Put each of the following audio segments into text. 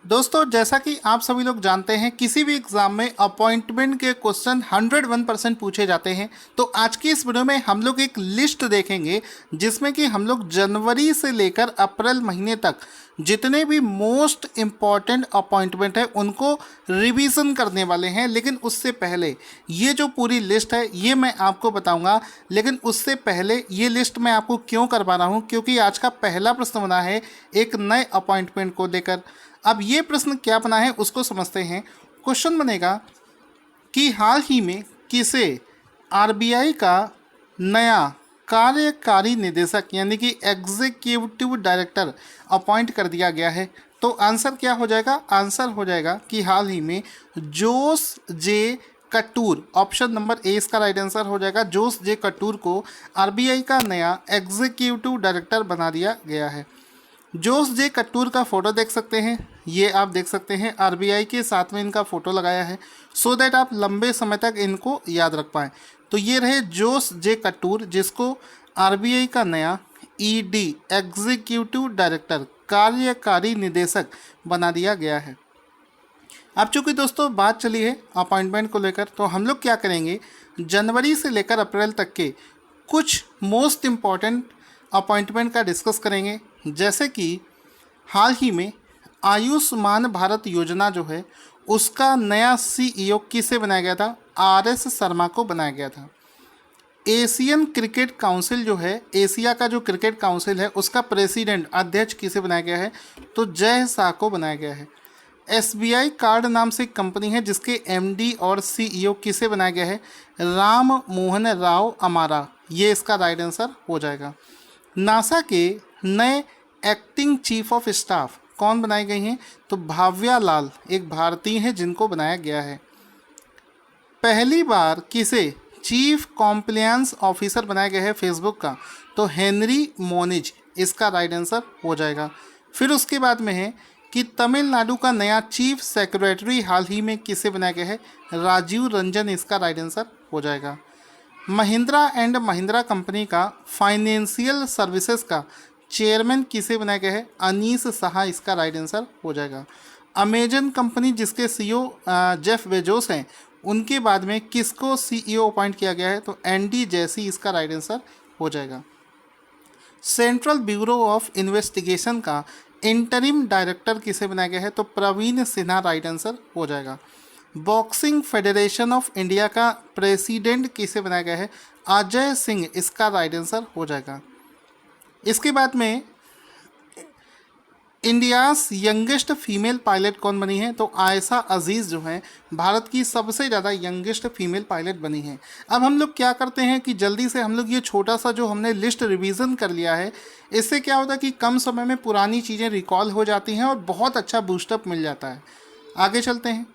दोस्तों, जैसा कि आप सभी लोग जानते हैं, किसी भी एग्जाम में अपॉइंटमेंट के क्वेश्चन 101% पूछे जाते हैं। तो आज की इस वीडियो में हम लोग एक लिस्ट देखेंगे जिसमें कि हम लोग जनवरी से लेकर अप्रैल महीने तक जितने भी मोस्ट इम्पॉर्टेंट अपॉइंटमेंट है उनको रिवीजन करने वाले हैं। लेकिन उससे पहले ये जो पूरी लिस्ट है ये मैं आपको बताऊंगा। लेकिन उससे पहले ये लिस्ट मैं आपको क्यों करवा रहा हूँ, क्योंकि आज का पहला प्रश्न बना है एक नए अपॉइंटमेंट को लेकर। अब ये प्रश्न क्या बना है उसको समझते हैं। क्वेश्चन बनेगा कि हाल ही में किसे आरबीआई का नया कार्यकारी निदेशक यानी कि एग्जीक्यूटिव डायरेक्टर अपॉइंट कर दिया गया है। तो आंसर क्या हो जाएगा? आंसर हो जाएगा कि हाल ही में जोस जे कटूर, ऑप्शन नंबर ए इसका राइट आंसर हो जाएगा। जोस जे कटूर को आरबीआई का नया एग्जीक्यूटिव डायरेक्टर बना दिया गया है। जोस जे कटूर का फोटो देख सकते हैं, ये आप देख सकते हैं आरबीआई के साथ में इनका फोटो लगाया है सो दैट आप लंबे समय तक इनको याद रख पाएँ। तो ये रहे जोस जे कटूर जिसको आरबीआई का नया ईडी एग्जीक्यूटिव डायरेक्टर कार्यकारी निदेशक बना दिया गया है। अब चूंकि दोस्तों बात चली है अपॉइंटमेंट को लेकर, तो हम लोग क्या करेंगे, जनवरी से लेकर अप्रैल तक के कुछ मोस्ट इम्पॉर्टेंट अपॉइंटमेंट का डिस्कस करेंगे। जैसे कि हाल ही में आयुष्मान भारत योजना जो है उसका नया सीईओ किसे बनाया गया था? आरएस शर्मा को बनाया गया था। एशियन क्रिकेट काउंसिल जो है, एशिया का जो क्रिकेट काउंसिल है उसका प्रेसिडेंट अध्यक्ष किसे बनाया गया है? तो जय शाह को बनाया गया है। एसबीआई कार्ड नाम से एक कंपनी है जिसके एमडी और सीईओ किसे बनाया गया है? राम मोहन राव अमारा, ये इसका राइट आंसर हो जाएगा। नासा के नए एक्टिंग चीफ ऑफ स्टाफ कौन बनाई गई हैं? तो भाव्या लाल एक भारतीय हैं जिनको बनाया गया है। पहली बार किसे चीफ कॉम्प्लायंस ऑफिसर बनाया गया है फेसबुक का? तो हेनरी मोनिज इसका राइट आंसर हो जाएगा। फिर उसके बाद में है कि तमिलनाडु का नया चीफ सेक्रेटरी हाल ही में किसे बनाया गया है? राजीव रंजन इसका राइट आंसर हो जाएगा। महिंद्रा एंड महिंद्रा कंपनी का फाइनेंशियल सर्विसेज का चेयरमैन किसे बनाया गया है? अनीस शाह इसका राइट आंसर हो जाएगा। अमेजन कंपनी जिसके सीईओ जेफ बेजोस हैं उनके बाद में किसको सीईओ अपॉइंट किया गया है? तो एंडी जेसी इसका राइट आंसर हो जाएगा। सेंट्रल ब्यूरो ऑफ इन्वेस्टिगेशन का इंटरिम डायरेक्टर किसे बनाया गया है? तो प्रवीण सिन्हा राइट आंसर हो जाएगा। बॉक्सिंग फेडरेशन ऑफ इंडिया का प्रेसिडेंट किसे बनाया गया है? अजय सिंह इसका राइट आंसर हो जाएगा। इसके बाद में इंडियाज़ यंगेस्ट फीमेल पायलट कौन बनी है? तो आयशा अजीज़ जो है भारत की सबसे ज़्यादा यंगेस्ट फीमेल पायलट बनी है। अब हम लोग क्या करते हैं कि जल्दी से हम लोग ये छोटा सा जो हमने लिस्ट रिवीजन कर लिया है, इससे क्या होता है कि कम समय में पुरानी चीज़ें रिकॉल हो जाती हैं और बहुत अच्छा बूस्टअप मिल जाता है। आगे चलते हैं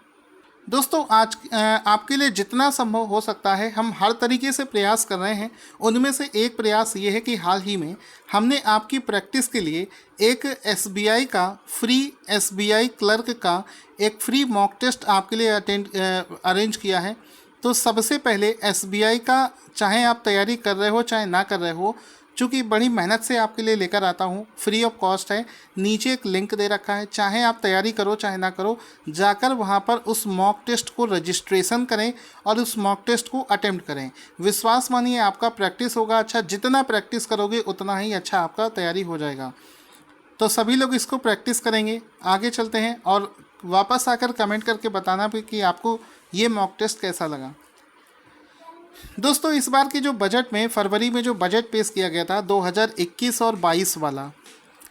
दोस्तों। आज आपके लिए जितना संभव हो सकता है हम हर तरीके से प्रयास कर रहे हैं। उनमें से एक प्रयास ये है कि हाल ही में हमने आपकी प्रैक्टिस के लिए एक एसबीआई का फ्री, एसबीआई क्लर्क का एक फ्री मॉक टेस्ट आपके लिए अरेंज किया है। तो सबसे पहले एसबीआई का चाहे आप तैयारी कर रहे हो चाहे ना कर रहे हो, चूँकि बड़ी मेहनत से आपके लिए लेकर आता हूँ, फ्री ऑफ कॉस्ट है। नीचे एक लिंक दे रखा है, चाहे आप तैयारी करो चाहे ना करो, जाकर वहाँ पर उस मॉक टेस्ट को रजिस्ट्रेशन करें और उस मॉक टेस्ट को अटेम्प्ट करें। विश्वास मानिए आपका प्रैक्टिस होगा अच्छा, जितना प्रैक्टिस करोगे उतना ही अच्छा आपका तैयारी हो जाएगा। तो सभी लोग इसको प्रैक्टिस करेंगे। आगे चलते हैं और वापस आकर कमेंट करके बताना भी कि आपको ये मॉक टेस्ट कैसा लगा। दोस्तों, इस बार की जो बजट में फरवरी में जो बजट पेश किया गया था 2021 और 22 वाला,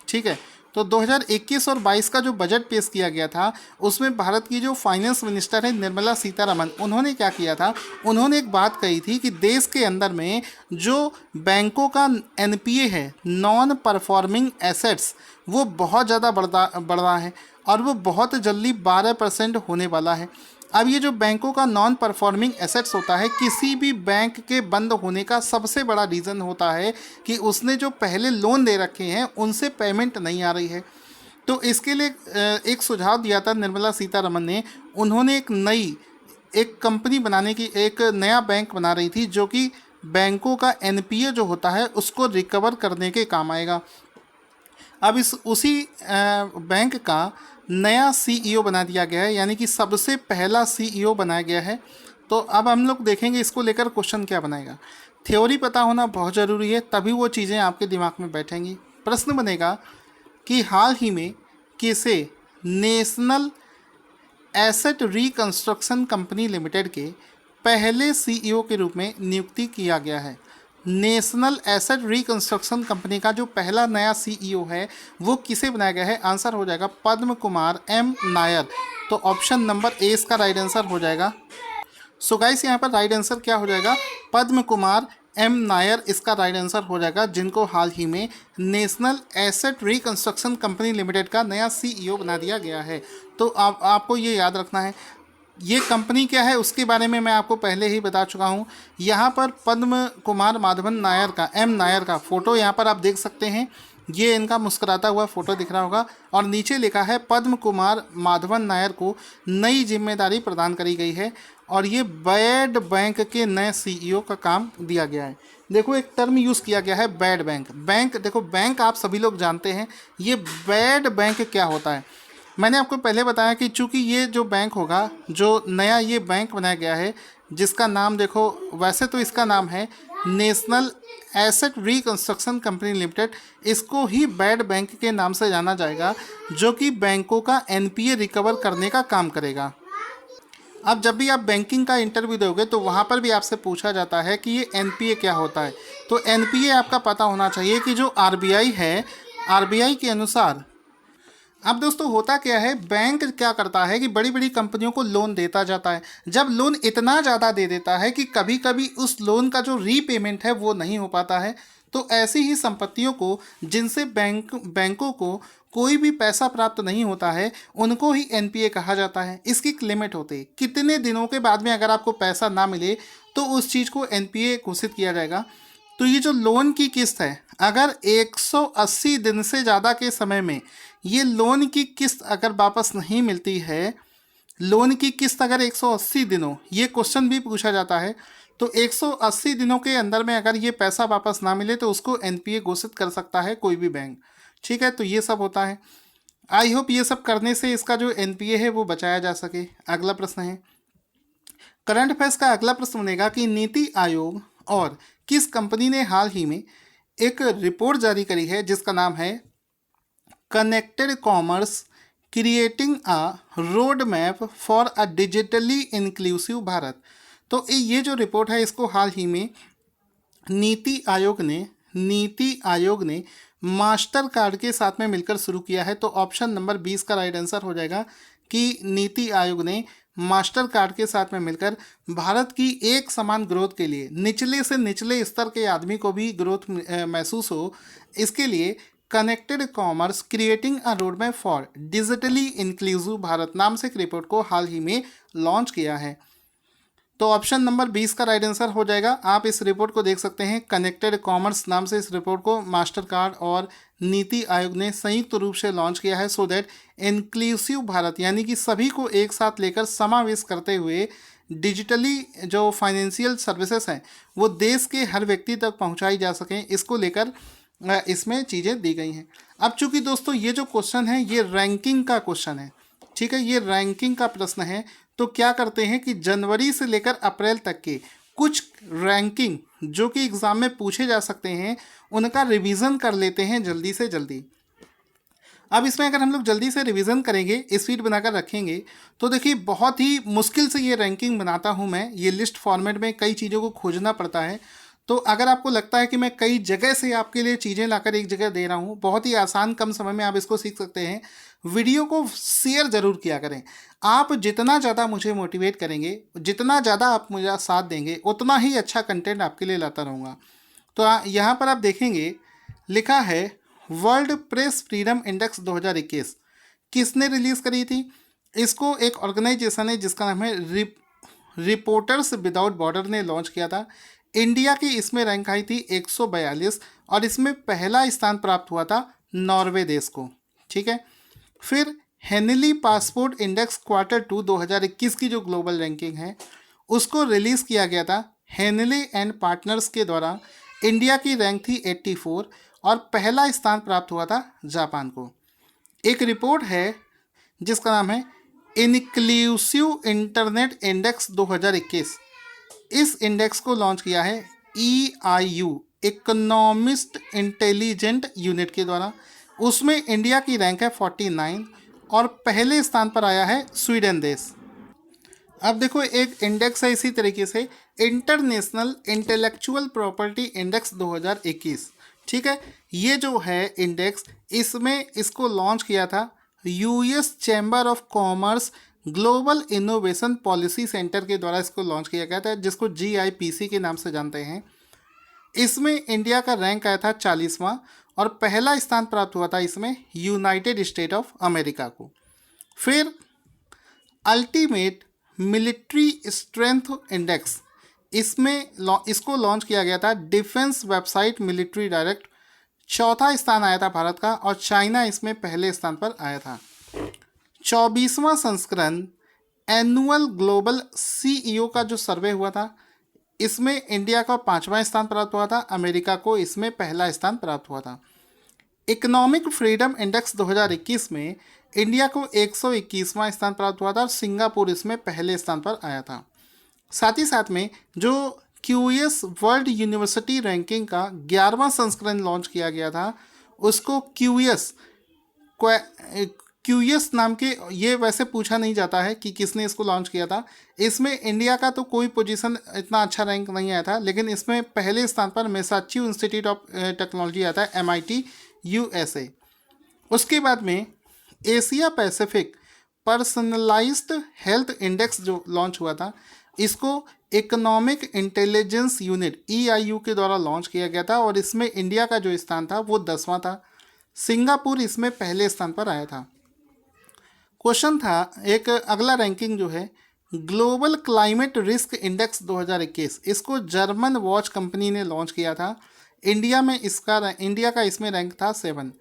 ठीक है, तो 2021 और 22 का जो बजट पेश किया गया था उसमें भारत की जो फाइनेंस मिनिस्टर है निर्मला सीतारमण, उन्होंने क्या किया था, उन्होंने एक बात कही थी कि देश के अंदर में जो बैंकों का एनपीए है, नॉन परफॉर्मिंग एसेट्स, वो बहुत ज़्यादा बढ़ रहा है और वो बहुत जल्दी 12% होने वाला है। अब ये जो बैंकों का नॉन परफॉर्मिंग एसेट्स होता है, किसी भी बैंक के बंद होने का सबसे बड़ा रीज़न होता है कि उसने जो पहले लोन दे रखे हैं उनसे पेमेंट नहीं आ रही है। तो इसके लिए एक सुझाव दिया था निर्मला सीतारमण ने। उन्होंने एक कंपनी बनाने की, एक नया बैंक बना रही थी जो कि बैंकों का एनपीए जो होता है उसको रिकवर करने के काम आएगा। अब इस उसी बैंक का नया सीईओ बना दिया गया है, यानी कि सबसे पहला सीईओ बनाया गया है। तो अब हम लोग देखेंगे इसको लेकर क्वेश्चन क्या बनाएगा। थ्योरी पता होना बहुत ज़रूरी है, तभी वो चीज़ें आपके दिमाग में बैठेंगी। प्रश्न बनेगा कि हाल ही में किसे national asset reconstruction company limited के पहले सीईओ के रूप में नियुक्ति किया गया है। नेशनल एसेट रिकंस्ट्रक्शन कंपनी का जो पहला नया सीईओ है वो किसे बनाया गया है? आंसर हो जाएगा पद्म कुमार एम नायर। तो ऑप्शन नंबर ए इसका राइट आंसर हो जाएगा। सो गाइस यहाँ पर राइट आंसर क्या हो जाएगा? पद्म कुमार एम नायर इसका राइट आंसर हो जाएगा, जिनको हाल ही में national asset reconstruction company limited का नया सीईओ बना दिया गया है। तो आपको ये याद रखना है। ये कंपनी क्या है उसके बारे में मैं आपको पहले ही बता चुका हूँ। यहाँ पर पद्म कुमार माधवन नायर का, एम नायर का फ़ोटो यहाँ पर आप देख सकते हैं। ये इनका मुस्कुराता हुआ फ़ोटो दिख रहा होगा और नीचे लिखा है पद्म कुमार माधवन नायर को नई जिम्मेदारी प्रदान करी गई है और ये बैड बैंक के नए सीईओ का काम दिया गया है। देखो एक टर्म यूज़ किया गया है बैड बैंक। बैंक देखो, बैंक आप सभी लोग जानते हैं। ये बैड बैंक क्या होता है मैंने आपको पहले बताया कि चूंकि ये जो बैंक होगा, जो नया ये बैंक बनाया गया है जिसका नाम देखो, वैसे तो इसका नाम है national asset reconstruction company limited, इसको ही बैड बैंक के नाम से जाना जाएगा, जो कि बैंकों का एनपीए रिकवर करने का काम करेगा। अब जब भी आप बैंकिंग का इंटरव्यू दोगे तो वहाँ पर भी आपसे पूछा जाता है कि ये एनपीए क्या होता है। तो एनपीए आपका पता होना चाहिए कि जो आरबीआई है, आरबीआई के अनुसार। अब दोस्तों होता क्या है, बैंक क्या करता है कि बड़ी बड़ी कंपनियों को लोन देता जाता है। जब लोन इतना ज़्यादा दे देता है कि कभी कभी उस लोन का जो रीपेमेंट है वो नहीं हो पाता है, तो ऐसी ही संपत्तियों को जिनसे बैंकों को कोई भी पैसा प्राप्त नहीं होता है, उनको ही एनपीए कहा जाता है। इसकी एक लिमिट होती है, कितने दिनों के बाद में अगर आपको पैसा ना मिले तो उस चीज़ को एनपीए घोषित किया जाएगा। तो ये जो लोन की किस्त है, अगर 180 दिन से ज़्यादा के समय में ये लोन की किस्त अगर वापस नहीं मिलती है, लोन की किस्त अगर 180 दिनों, ये क्वेश्चन भी पूछा जाता है, तो 180 दिनों के अंदर में अगर ये पैसा वापस ना मिले तो उसको एनपीए घोषित कर सकता है कोई भी बैंक। ठीक है, तो ये सब होता है। आई होप ये सब करने से इसका जो एनपीए है वो बचाया जा सके। अगला प्रश्न है, करंट अफेयर्स का अगला प्रश्न बनेगा कि नीति आयोग और किस कंपनी ने हाल ही में एक रिपोर्ट जारी करी है जिसका नाम है connected commerce creating a road map for a digitally inclusive Bharat. तो ये जो रिपोर्ट है इसको हाल ही में नीति आयोग ने मास्टर कार्ड के साथ में मिलकर शुरू किया है। तो ऑप्शन नंबर 20 का राइट आंसर हो जाएगा कि नीति आयोग ने मास्टर कार्ड के साथ में मिलकर भारत की एक समान ग्रोथ के लिए, निचले से निचले स्तर के आदमी को भी ग्रोथ महसूस हो, इसके लिए connected commerce creating a road map for digitally inclusive Bharat नाम से एक रिपोर्ट को हाल ही में लॉन्च किया है। तो ऑप्शन नंबर 20 का राइट आंसर हो जाएगा। आप इस रिपोर्ट को देख सकते हैं, कनेक्टेड कॉमर्स नाम से इस रिपोर्ट को मास्टर कार्ड और नीति आयोग ने संयुक्त रूप से लॉन्च किया है, सो दैट इंक्लूसिव भारत यानी कि सभी को एक साथ लेकर समावेश करते हुए डिजिटली जो फाइनेंशियल सर्विसेज हैं वो देश के हर व्यक्ति तक पहुंचाई जा सकें, इसको लेकर इसमें चीज़ें दी गई हैं। अब चूंकि दोस्तों ये जो क्वेश्चन है ये रैंकिंग का क्वेश्चन है, ठीक है, ये रैंकिंग का प्रश्न है। तो क्या करते हैं कि जनवरी से लेकर अप्रैल तक के कुछ रैंकिंग जो कि एग्ज़ाम में पूछे जा सकते हैं उनका रिवीजन कर लेते हैं जल्दी से जल्दी। अब इसमें अगर हम लोग जल्दी से रिवीजन करेंगे, स्पीड बनाकर रखेंगे, तो देखिए बहुत ही मुश्किल से ये रैंकिंग बनाता हूँ मैं। ये लिस्ट फॉर्मेट में कई चीज़ों को खोजना पड़ता है। तो अगर आपको लगता है कि मैं कई जगह से आपके लिए चीज़ें लाकर एक जगह दे रहा हूँ, बहुत ही आसान कम समय में आप इसको सीख सकते हैं। वीडियो को शेयर ज़रूर किया करें। आप जितना ज़्यादा मुझे मोटिवेट करेंगे, जितना ज़्यादा आप मुझे साथ देंगे, उतना ही अच्छा कंटेंट आपके लिए लाता रहूँगा। तो यहाँ पर आप देखेंगे लिखा है वर्ल्ड प्रेस फ्रीडम इंडेक्स 2021 किसने रिलीज़ करी थी? इसको एक ऑर्गेनाइजेशन है जिसका नाम है रिपोर्टर्स विदाउट बॉर्डर ने लॉन्च किया था। इंडिया की इसमें रैंक आई थी 142 और इसमें पहला स्थान प्राप्त हुआ था नॉर्वे देश को। ठीक है, फिर हेनली पासपोर्ट इंडेक्स Q2 2021 की जो ग्लोबल रैंकिंग है उसको रिलीज़ किया गया था हेनली एंड पार्टनर्स के द्वारा। इंडिया की रैंक थी 84 और पहला स्थान प्राप्त हुआ था जापान को। एक रिपोर्ट है जिसका नाम है इनक्लूसिव इंटरनेट इंडेक्स 2021। इस इंडेक्स को लॉन्च किया है EIU, इकोनॉमिस्ट इंटेलिजेंट यूनिट के द्वारा। उसमें इंडिया की रैंक है 49 और पहले स्थान पर आया है स्वीडन देश। अब देखो एक इंडेक्स है इसी तरीके से इंटरनेशनल इंटेलेक्चुअल प्रॉपर्टी इंडेक्स 2021। ठीक है, ये जो है इंडेक्स, इसमें इसको लॉन्च किया था US chamber of commerce global innovation policy centre के द्वारा इसको लॉन्च किया गया था, जिसको GIPC के नाम से जानते हैं। इसमें इंडिया का रैंक आया था 40वां और पहला स्थान प्राप्त हुआ था इसमें यूनाइटेड स्टेट ऑफ अमेरिका को। फिर अल्टीमेट मिलिट्री स्ट्रेंथ इंडेक्स, इसको लॉन्च किया गया था डिफेंस वेबसाइट मिलिट्री डायरेक्ट। चौथा स्थान आया था भारत का और चाइना इसमें पहले स्थान पर आया था। 24वां संस्करण एनुअल ग्लोबल CEO का जो सर्वे हुआ था, इसमें इंडिया का 5वां स्थान प्राप्त हुआ था, अमेरिका को इसमें पहला स्थान प्राप्त हुआ था। इकोनॉमिक फ्रीडम इंडेक्स 2021 में इंडिया को 121वां स्थान प्राप्त हुआ था और सिंगापुर इसमें पहले स्थान पर आया था। साथ ही साथ में जो QS वर्ल्ड यूनिवर्सिटी रैंकिंग का 11वां संस्करण लॉन्च किया गया था, उसको QS नाम के, ये वैसे पूछा नहीं जाता है कि किसने इसको लॉन्च किया था। इसमें इंडिया का तो कोई पोजीशन इतना अच्छा रैंक नहीं आया था, लेकिन इसमें पहले स्थान पर मैसाचुसेट्स इंस्टीट्यूट ऑफ टेक्नोलॉजी आता है, MIT USA। उसके बाद में Asia Pacific personalised health index जो लॉन्च हुआ था, इसको इकोनॉमिक इंटेलिजेंस यूनिट EIU के द्वारा लॉन्च किया गया था और इसमें इंडिया का जो स्थान था वो 10वां था। सिंगापुर इसमें पहले स्थान पर आया था। क्वेश्चन था एक अगला रैंकिंग जो है ग्लोबल क्लाइमेट रिस्क इंडेक्स 2021, इसको जर्मन वॉच कंपनी ने लॉन्च किया था। इंडिया का इसमें रैंक था 7।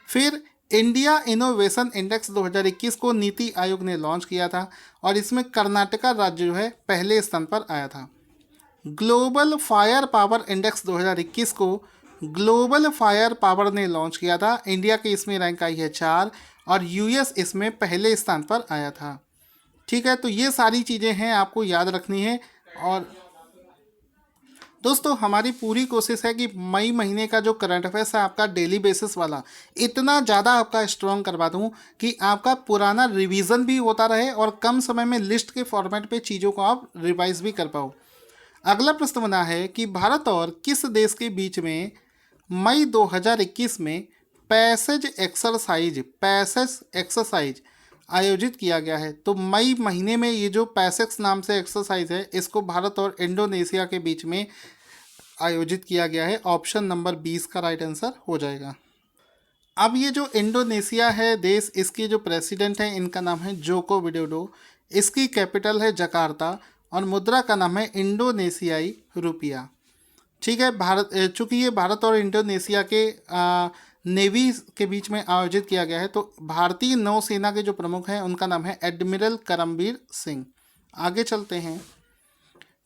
फिर इंडिया इनोवेशन इंडेक्स 2021 को नीति आयोग ने लॉन्च किया था और इसमें कर्नाटका राज्य जो है पहले स्थान पर आया था। ग्लोबल फायर पावर इंडेक्स 2021 को ग्लोबल फायर पावर ने लॉन्च किया था। इंडिया की इसमें रैंक आई है 4 और US इसमें पहले स्थान पर आया था। ठीक है, तो ये सारी चीज़ें हैं आपको याद रखनी है। और दोस्तों हमारी पूरी कोशिश है कि मई महीने का जो करंट अफेयर्स है आपका डेली बेसिस वाला इतना ज़्यादा आपका स्ट्रॉन्ग करवा दूं कि आपका पुराना रिवीजन भी होता रहे और कम समय में लिस्ट के फॉर्मेट पे चीज़ों को आप रिवाइज भी कर पाओ। अगला प्रश्न बना है कि भारत और किस देश के बीच में मई 2021 में पैसेज एक्सरसाइज आयोजित किया गया है। तो मई महीने में ये जो पैसेज नाम से एक्सरसाइज है, इसको भारत और इंडोनेशिया के बीच में आयोजित किया गया है। ऑप्शन नंबर 20 का राइट आंसर हो जाएगा। अब ये जो इंडोनेशिया है देश, इसके जो प्रेसिडेंट हैं इनका नाम है जोको विडोडो, इसकी कैपिटल है जकार्ता और मुद्रा का नाम है इंडोनेशियाई रुपया। ठीक है, चूँकि ये भारत और इंडोनेशिया के नेवी के बीच में आयोजित किया गया है, तो भारतीय नौसेना के जो प्रमुख हैं उनका नाम है एडमिरल करमबीर सिंह। आगे चलते हैं।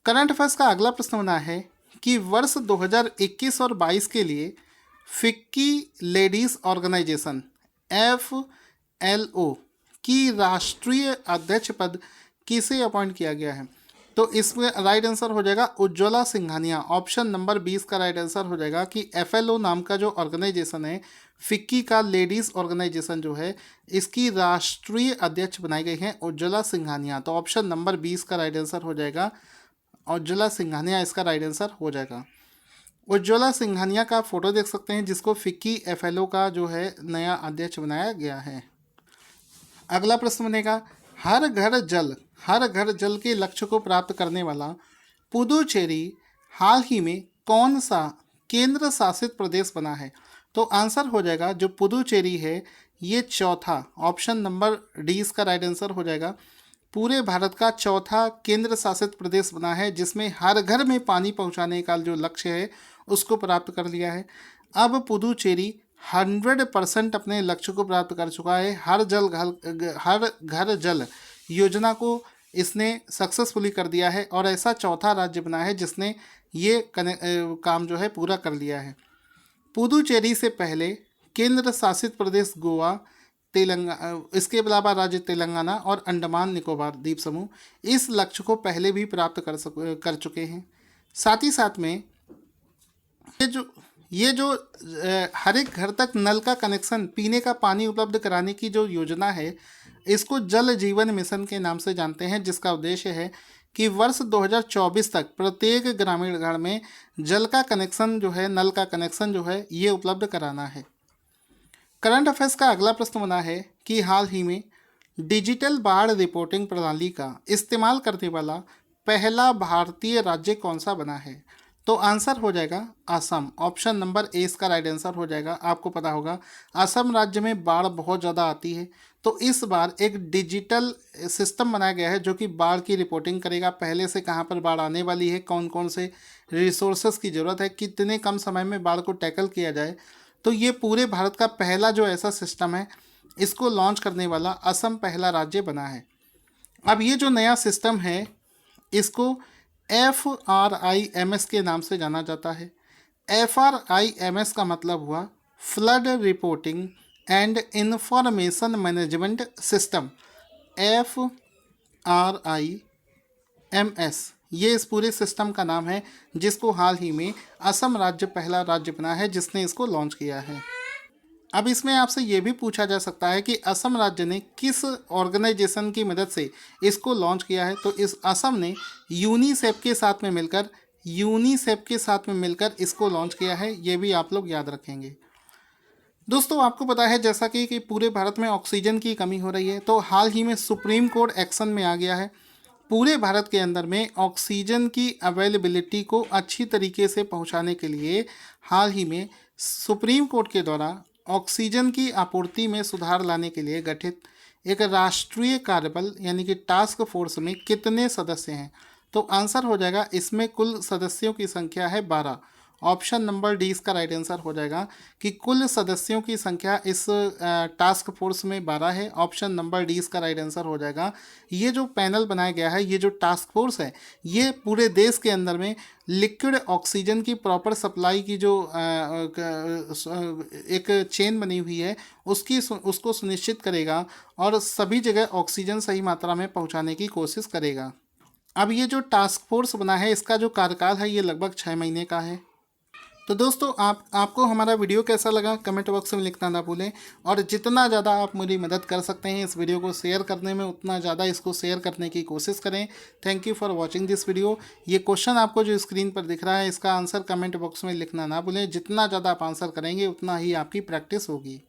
करंट अफेयर्स का अगला प्रश्न बना है कि वर्ष 2021 और 22 के लिए फिक्की लेडीज़ ऑर्गेनाइजेशन FLO की राष्ट्रीय अध्यक्ष पद किसे अपॉइंट किया गया है। तो इसमें राइट आंसर हो जाएगा उज्ज्वला सिंघानिया। ऑप्शन नंबर 20 का राइट आंसर हो जाएगा कि FLO नाम का जो ऑर्गेनाइजेशन है, फिक्की का लेडीज़ ऑर्गेनाइजेशन जो है, इसकी राष्ट्रीय अध्यक्ष बनाई गई हैं उज्ज्वला सिंघानिया। तो ऑप्शन नंबर 20 का राइट आंसर हो जाएगा उज्ज्वला सिंघानिया, इसका राइट आंसर हो जाएगा। उज्ज्वला सिंघानिया का फोटो देख सकते हैं जिसको फिक्की FLO का जो है नया अध्यक्ष बनाया गया है। अगला प्रश्न बनेगा हर घर जल के लक्ष्य को प्राप्त करने वाला पुदुचेरी हाल ही में कौन सा केंद्र शासित प्रदेश बना है। तो आंसर हो जाएगा जो पुदुचेरी है ये चौथा, ऑप्शन नंबर D इसका राइट आंसर हो जाएगा। पूरे भारत का चौथा केंद्र शासित प्रदेश बना है जिसमें हर घर में पानी पहुंचाने का जो लक्ष्य है उसको प्राप्त कर लिया है। अब पुदुचेरी 100% अपने लक्ष्य को प्राप्त कर चुका है। हर घर जल योजना को इसने सक्सेसफुली कर दिया है और ऐसा चौथा राज्य बना है जिसने ये काम जो है पूरा कर लिया है। पुदुचेरी से पहले केंद्र शासित प्रदेश गोवा, तेलंगाना, इसके अलावा राज्य तेलंगाना और अंडमान निकोबार द्वीप समूह इस लक्ष्य को पहले भी प्राप्त कर चुके हैं। साथ ही साथ में ये जो हर एक घर तक नल का कनेक्शन, पीने का पानी उपलब्ध कराने की जो योजना है, इसको जल जीवन मिशन के नाम से जानते हैं, जिसका उद्देश्य है कि वर्ष 2024 तक प्रत्येक ग्रामीण घर में जल का कनेक्शन जो है, नल का कनेक्शन जो है, ये उपलब्ध कराना है। करंट अफेयर्स का अगला प्रश्न बना है कि हाल ही में डिजिटल बाढ़ रिपोर्टिंग प्रणाली का इस्तेमाल करने वाला पहला भारतीय राज्य कौन सा बना है? तो आंसर हो जाएगा असम। ऑप्शन नंबर ए इसका राइट आंसर हो जाएगा। आपको पता होगा असम राज्य में बाढ़ बहुत ज़्यादा आती है, तो इस बार एक डिजिटल सिस्टम बनाया गया है जो कि बाढ़ की रिपोर्टिंग करेगा, पहले से कहाँ पर बाढ़ आने वाली है, कौन कौन से रिसोर्सेज की ज़रूरत है, कितने कम समय में बाढ़ को टैकल किया जाए। तो ये पूरे भारत का पहला जो ऐसा सिस्टम है, इसको लॉन्च करने वाला असम पहला राज्य बना है। अब ये जो नया सिस्टम है, इसको FRIMS के नाम से जाना जाता है। FRIMS का मतलब हुआ flood reporting and information management system. FRIMS ये इस पूरे सिस्टम का नाम है, जिसको हाल ही में असम राज्य पहला राज्य बना है जिसने इसको लॉन्च किया है। अब इसमें आपसे ये भी पूछा जा सकता है कि असम राज्य ने किस ऑर्गेनाइजेशन की मदद से इसको लॉन्च किया है? तो इस असम ने यूनिसेफ के साथ में मिलकर इसको लॉन्च किया है। ये भी आप लोग याद रखेंगे। दोस्तों, आपको पता है जैसा कि पूरे भारत में ऑक्सीजन की कमी हो रही है, तो हाल ही में सुप्रीम कोर्ट एक्शन में आ गया है। पूरे भारत के अंदर में ऑक्सीजन की अवेलेबिलिटी को अच्छी तरीके से पहुंचाने के लिए हाल ही में सुप्रीम कोर्ट के द्वारा ऑक्सीजन की आपूर्ति में सुधार लाने के लिए गठित एक राष्ट्रीय कार्यबल यानी कि टास्क फोर्स में कितने सदस्य हैं? तो आंसर हो जाएगा, इसमें कुल सदस्यों की संख्या है 12। ऑप्शन नंबर डी इसका राइट आंसर हो जाएगा कि कुल सदस्यों की संख्या इस टास्क फोर्स में 12 है। ऑप्शन नंबर डी इसका राइट आंसर हो जाएगा। ये जो पैनल बनाया गया है, ये जो टास्क फोर्स है, ये पूरे देश के अंदर में लिक्विड ऑक्सीजन की प्रॉपर सप्लाई की जो एक चेन बनी हुई है उसको सुनिश्चित करेगा और सभी जगह ऑक्सीजन सही मात्रा में पहुंचाने की कोशिश करेगा। अब ये जो टास्क फोर्स बना है, इसका जो कार्यकाल है ये लगभग 6 महीने का है। तो दोस्तों, आपको हमारा वीडियो कैसा लगा कमेंट बॉक्स में लिखना ना भूलें, और जितना ज़्यादा आप मेरी मदद कर सकते हैं इस वीडियो को शेयर करने में, उतना ज़्यादा इसको शेयर करने की कोशिश करें। Thank you for watching this video. ये क्वेश्चन आपको जो स्क्रीन पर दिख रहा है, इसका आंसर कमेंट बॉक्स में लिखना ना भूलें। जितना ज़्यादा आप आंसर करेंगे उतना ही आपकी प्रैक्टिस होगी।